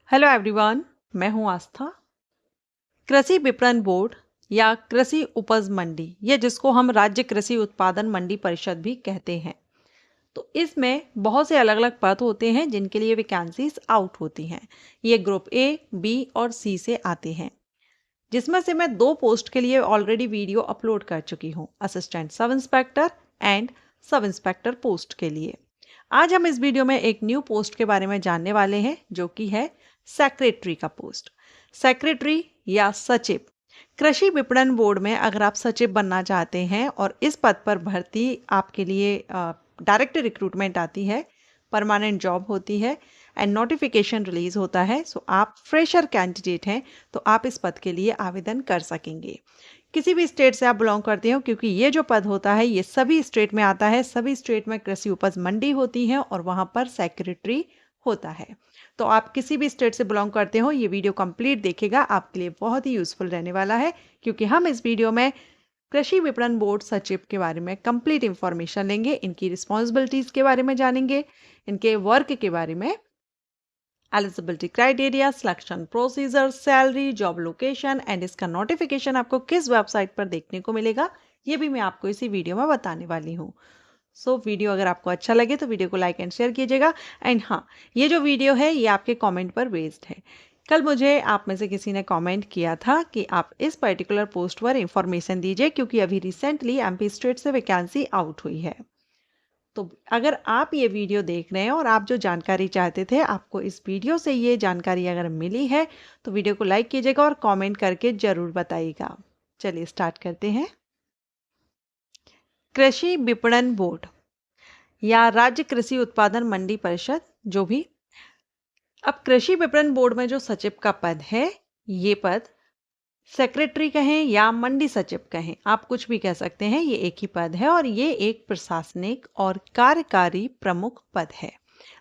Hello everyone, मैं हूं आस्था। कृषि विपणन बोर्ड या कृषि उपज मंडी, ये जिसको हम राज्य कृषि उत्पादन मंडी परिषद भी कहते हैं, तो इसमें बहुत से अलग अलग पद होते हैं जिनके लिए वैकेंसीज आउट होती हैं। ये ग्रुप ए, बी और सी से आते हैं, जिसमें से मैं 2 पोस्ट के लिए ऑलरेडी वीडियो अपलोड कर चुकी हूँ, assistant sub inspector and sub inspector post के लिए। आज हम इस वीडियो में एक न्यू पोस्ट के बारे में जानने वाले हैं, जो कि है सेक्रेटरी का पोस्ट। सेक्रेटरी या सचिव। कृषि विपणन बोर्ड में अगर आप सचिव बनना चाहते हैं और इस पद पर भर्ती आपके लिए डायरेक्ट रिक्रूटमेंट आती है, परमानेंट जॉब होती है एंड नोटिफिकेशन रिलीज होता है, सो आप फ्रेशर कैंडिडेट हैं तो आप इस पद के लिए आवेदन कर सकेंगे। किसी भी स्टेट से आप बिलोंग करते हो, क्योंकि ये जो पद होता है ये सभी स्टेट में आता है। सभी स्टेट में कृषि उपज मंडी होती है और वहां पर सेक्रेटरी होता है। तो आप किसी भी स्टेट से बिलोंग करते हो, ये वीडियो कंप्लीट देखेगा, आपके लिए बहुत ही यूजफुल रहने वाला है, क्योंकि हम इस वीडियो में कृषि विपणन बोर्ड सचिव के बारे में कंप्लीट इंफॉर्मेशन लेंगे, इनकी रिस्पॉन्सिबिलिटीज के बारे में जानेंगे, इनके वर्क के बारे में, eligibility criteria, selection procedure, salary, job location and इसका नोटिफिकेशन आपको किस वेबसाइट पर देखने को मिलेगा, ये भी मैं आपको इसी वीडियो में बताने वाली हूँ। सो वीडियो अगर आपको अच्छा लगे तो वीडियो को लाइक एंड शेयर कीजिएगा। एंड हाँ, ये जो वीडियो है ये आपके कमेंट पर बेस्ड है। कल मुझे आप में से किसी ने कमेंट किया था कि आप इस पर्टिकुलर पोस्ट पर इंफॉर्मेशन दीजिए, क्योंकि अभी रिसेंटली एमपी स्टेट से वैकेंसी आउट हुई है। तो अगर आप ये वीडियो देख रहे हैं और आप जो जानकारी चाहते थे, आपको इस वीडियो से ये जानकारी अगर मिली है, तो वीडियो को लाइक कीजिएगा और कमेंट करके जरूर बताइएगा। चलिए स्टार्ट करते हैं। कृषि विपणन बोर्ड या राज्य कृषि उत्पादन मंडी परिषद, जो भी। अब कृषि विपणन बोर्ड में जो सचिव का पद है, ये पद सेक्रेटरी कहें या मंडी सचिव कहें, आप कुछ भी कह सकते हैं, ये एक ही पद है और ये एक प्रशासनिक और कार्यकारी प्रमुख पद है।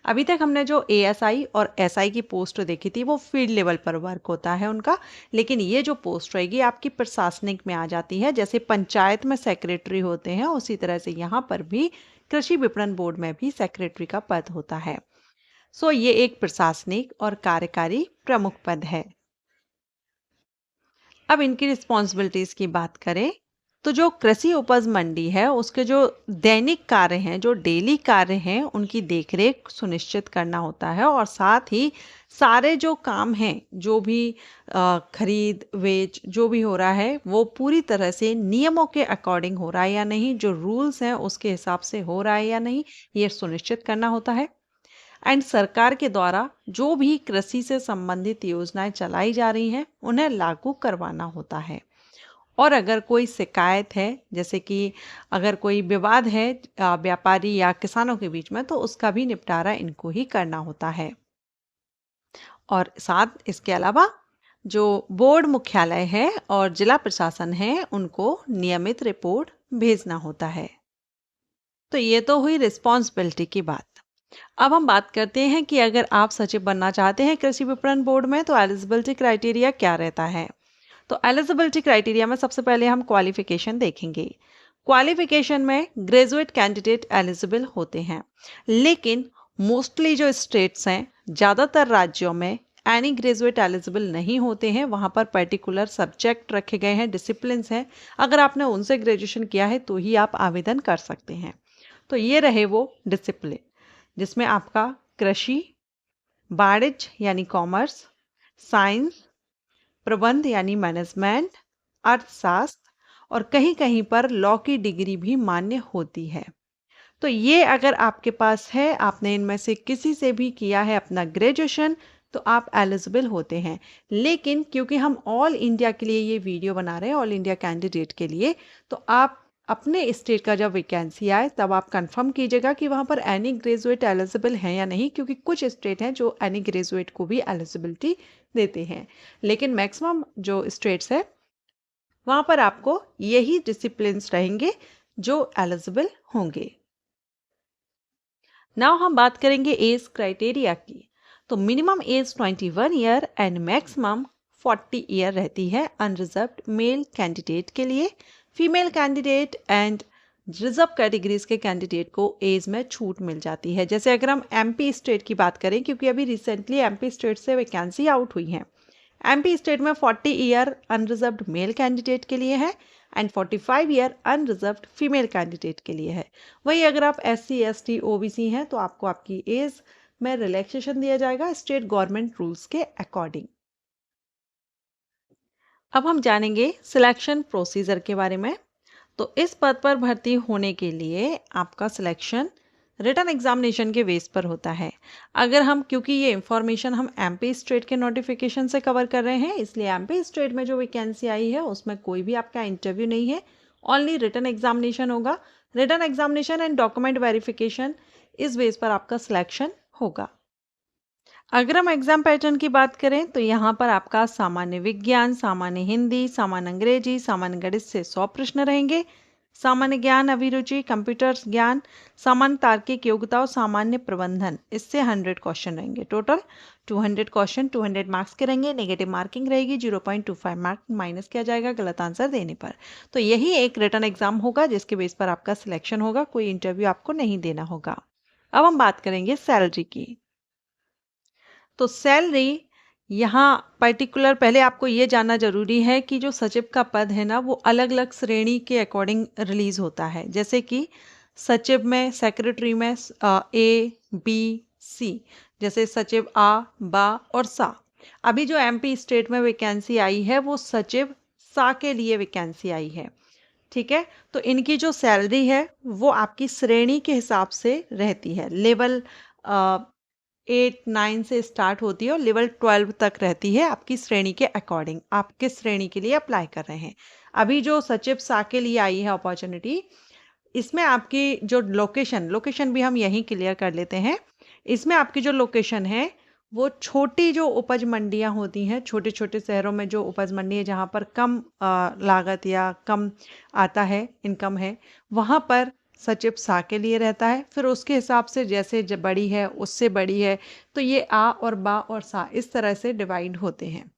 अभी तक हमने जो एएसआई और एसआई की पोस्ट देखी थी वो फील्ड लेवल पर वर्क होता है उनका, लेकिन ये जो पोस्ट रहेगी आपकी प्रशासनिक में आ जाती है। जैसे पंचायत में सेक्रेटरी होते हैं, उसी तरह से यहाँ पर भी कृषि विपणन बोर्ड में भी सेक्रेटरी का पद होता है। सो ये एक प्रशासनिक और कार्यकारी प्रमुख पद है। अब इनकी रिस्पॉन्सिबिलिटीज की बात करें तो जो कृषि उपज मंडी है उसके जो दैनिक कार्य हैं, जो डेली कार्य हैं, उनकी देखरेख सुनिश्चित करना होता है और साथ ही सारे जो काम हैं, जो भी खरीद वेच जो भी हो रहा है, वो पूरी तरह से नियमों के अकॉर्डिंग हो रहा है या नहीं, जो रूल्स हैं उसके हिसाब से हो रहा है या नहीं, ये सुनिश्चित करना होता है। एंड सरकार के द्वारा जो भी कृषि से संबंधित योजनाएं चलाई जा रही हैं उन्हें लागू करवाना होता है। और अगर कोई शिकायत है, जैसे कि अगर कोई विवाद है व्यापारी या किसानों के बीच में, तो उसका भी निपटारा इनको ही करना होता है। और साथ इसके अलावा जो बोर्ड मुख्यालय है और जिला प्रशासन है, उनको नियमित रिपोर्ट भेजना होता है। तो ये तो हुई रिस्पॉन्सिबिलिटी की बात। अब हम बात करते हैं कि अगर आप सचिव बनना चाहते हैं कृषि विपणन बोर्ड में, तो एलिजिबिलिटी क्राइटेरिया क्या रहता है। तो एलिजिबिलिटी क्राइटेरिया में सबसे पहले हम क्वालिफिकेशन देखेंगे। क्वालिफिकेशन में ग्रेजुएट कैंडिडेट एलिजिबल होते हैं, लेकिन मोस्टली जो स्टेट्स हैं, ज़्यादातर राज्यों में एनी ग्रेजुएट एलिजिबल नहीं होते हैं। वहाँ पर पर्टिकुलर सब्जेक्ट रखे गए हैं, डिसिप्लिन्स हैं, अगर आपने उनसे ग्रेजुएशन किया है तो ही आप आवेदन कर सकते हैं। तो ये रहे वो डिसिप्लिन, जिसमें आपका कृषि, वाणिज्य यानी कॉमर्स, साइंस, प्रबंध यानी मैनेजमेंट, अर्थशास्त्र और कहीं कहीं पर लॉ की डिग्री भी मान्य होती है। तो ये अगर आपके पास है, आपने इनमें से किसी से भी किया है अपना ग्रेजुएशन, तो आप एलिजिबल होते हैं। लेकिन क्योंकि हम ऑल इंडिया के लिए ये वीडियो बना रहे हैं, ऑल इंडिया कैंडिडेट के लिए, तो आप अपने स्टेट का जब वैकेंसी आए तब आप कंफर्म कीजिएगा कि वहाँ पर एनी ग्रेजुएट एलिजिबल हैं या नहीं, क्योंकि कुछ स्टेट हैं जो एनी ग्रेजुएट को भी एलिजिबिलिटी देते हैं, लेकिन मैक्सिमम जो स्टेट्स है वहाँ पर आपको यही डिसिप्लिन्स रहेंगे जो एलिजिबल होंगे। नाउ हम बात करेंगे एज क्राइटेरिया की। तो minimum age 21 year and maximum 40 year रहती है अनरिजर्व्ड मेल कैंडिडेट के लिए। Female candidate and reserve categories के कैंडिडेट को एज में छूट मिल जाती है। जैसे अगर हम एमपी स्टेट की बात करें, क्योंकि अभी रिसेंटली एमपी स्टेट से वैकेंसी आउट हुई है। एमपी स्टेट में 40 ईयर अनरिजर्व्ड मेल कैंडिडेट के लिए है and 45 year unreserved female candidate के लिए है। वही अगर आप SC ST OBC हैं तो आपको आपकी एज में रिलैक्सेशन दिया जाएगा स्टेट गवर्नमेंट रूल्स के अकॉर्डिंग। अब हम जानेंगे सिलेक्शन प्रोसीजर के बारे में। तो इस पद पर भर्ती होने के लिए आपका सिलेक्शन रिटन एग्जामिनेशन के बेस पर होता है। अगर हम, क्योंकि ये इंफॉर्मेशन हम एमपी स्टेट के नोटिफिकेशन से कवर कर रहे हैं, इसलिए एमपी स्टेट में जो वैकेंसी आई है उसमें कोई भी आपका इंटरव्यू नहीं है, ओनली रिटन एग्जामिनेशन होगा। Written examination and document verification, इस बेस पर आपका सिलेक्शन होगा। अगर हम एग्जाम पैटर्न की बात करें तो यहाँ पर आपका सामान्य विज्ञान, सामान्य हिंदी, सामान्य अंग्रेजी, सामान्य गणित से 100 प्रश्न रहेंगे। सामान्य ज्ञान, अभिरुचि, कंप्यूटर ज्ञान, सामान्य तार्किक योग्यता और सामान्य प्रबंधन, इससे 100 क्वेश्चन रहेंगे। टोटल 200 क्वेश्चन 200 मार्क्स के रहेंगे। नेगेटिव मार्किंग रहेगी, 0.25 मार्क माइनस किया जाएगा गलत आंसर देने पर। तो यही एक रिटन एग्जाम होगा जिसके बेस पर आपका सिलेक्शन होगा, कोई इंटरव्यू आपको नहीं देना होगा। अब हम बात करेंगे सैलरी की। तो सैलरी यहाँ पर्टिकुलर, पहले आपको ये जानना जरूरी है कि जो सचिव का पद है ना, वो अलग अलग श्रेणी के अकॉर्डिंग रिलीज होता है। जैसे कि सचिव में, सेक्रेटरी में A, B, C, जैसे सचिव आ, बा और सा। अभी जो एमपी स्टेट में वैकेंसी आई है वो सचिव सा के लिए वैकेंसी आई है। ठीक है, तो इनकी जो सैलरी है वो आपकी श्रेणी के हिसाब से रहती है। लेवल 8-9 से स्टार्ट होती है और लेवल 12 तक रहती है, आपकी श्रेणी के अकॉर्डिंग। आप किस श्रेणी के लिए अप्लाई कर रहे हैं। अभी जो सचिव सा के लिए आई है अपॉर्चुनिटी, इसमें आपकी जो लोकेशन भी हम यहीं क्लियर कर लेते हैं। इसमें आपकी जो लोकेशन है वो छोटी जो उपज मंडियां होती हैं, छोटे छोटे शहरों में जो उपज मंडी है जहाँ पर कम लागत या कम आता है, इनकम है, वहाँ पर सचिव सा के लिए रहता है। फिर उसके हिसाब से जैसे जब बड़ी है उससे बड़ी है, तो ये आ और बा और सा इस तरह से डिवाइड होते हैं।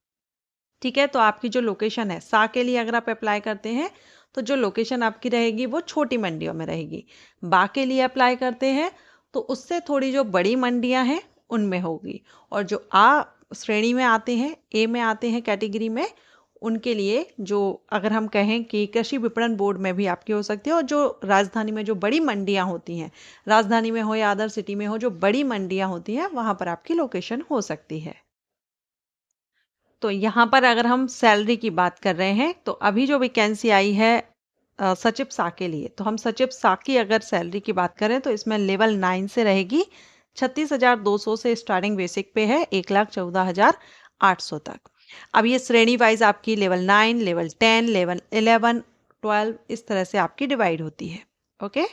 ठीक है, तो आपकी जो लोकेशन है सा के लिए अगर आप अप्लाई करते हैं तो जो लोकेशन आपकी रहेगी वो छोटी मंडियों में रहेगी। बा के लिए अप्लाई करते हैं तो उससे थोड़ी जो बड़ी मंडियां हैं उनमें होगी। और जो आ श्रेणी में आते हैं, ए में आते हैं कैटेगरी में, उनके लिए जो अगर हम कहें कि कृषि विपणन बोर्ड में भी आपकी हो सकती है। और जो राजधानी में जो बड़ी मंडियां होती हैं, राजधानी में हो या अदर सिटी में हो, जो बड़ी मंडियां होती हैं वहां पर आपकी लोकेशन हो सकती है। तो यहाँ पर अगर हम सैलरी की बात कर रहे हैं तो अभी जो वैकेंसी आई है सचिव सा के लिए, तो हम सचिव सा की अगर सैलरी की बात करें तो इसमें लेवल 9 से रहेगी। 36,200 से स्टार्टिंग बेसिक पे है, 1,14,800 तक। अब ये श्रेणी वाइज आपकी लेवल 9, लेवल 10, लेवल 11, 12 इस तरह से आपकी डिवाइड होती है। ओके,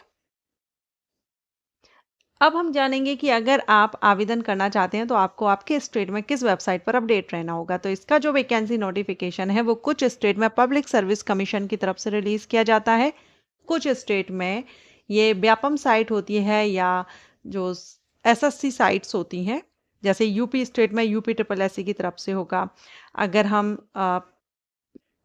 अब हम जानेंगे कि अगर आप आवेदन करना चाहते हैं तो आपको आपके स्टेट में किस वेबसाइट पर अपडेट रहना होगा। तो इसका जो वैकेंसी नोटिफिकेशन है वो कुछ स्टेट में पब्लिक सर्विस कमीशन की तरफ से रिलीज किया जाता है, कुछ स्टेट में ये व्यापम साइट होती है या जो SSC साइट्स होती हैं। जैसे यूपी स्टेट में UP SSC की तरफ से होगा। अगर हम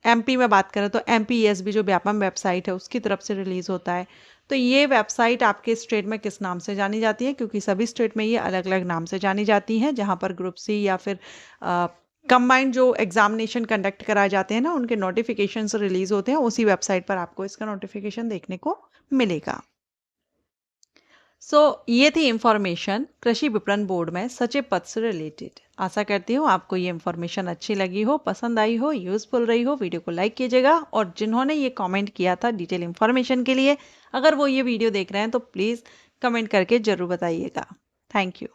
MP में बात करें तो MPESB जो व्यापम वेबसाइट है उसकी तरफ से रिलीज होता है। तो ये वेबसाइट आपके स्टेट में किस नाम से जानी जाती है, क्योंकि सभी स्टेट में ये अलग अलग नाम से जानी जाती हैं। जहाँ पर ग्रुप C या फिर कंबाइंड जो एग्जामिनेशन कंडक्ट कराए जाते हैं ना, उनके नोटिफिकेशंस रिलीज होते हैं, उसी वेबसाइट पर आपको इसका नोटिफिकेशन देखने को मिलेगा। ये थी इंफॉर्मेशन कृषि विपणन बोर्ड में सचिव पद से रिलेटेड। आशा करती हूँ आपको ये इंफॉर्मेशन अच्छी लगी हो, पसंद आई हो, यूजफुल रही हो। वीडियो को लाइक कीजिएगा और जिन्होंने ये कमेंट किया था डिटेल इंफॉर्मेशन के लिए, अगर वो ये वीडियो देख रहे हैं तो प्लीज़ कमेंट करके ज़रूर बताइएगा। Thank you.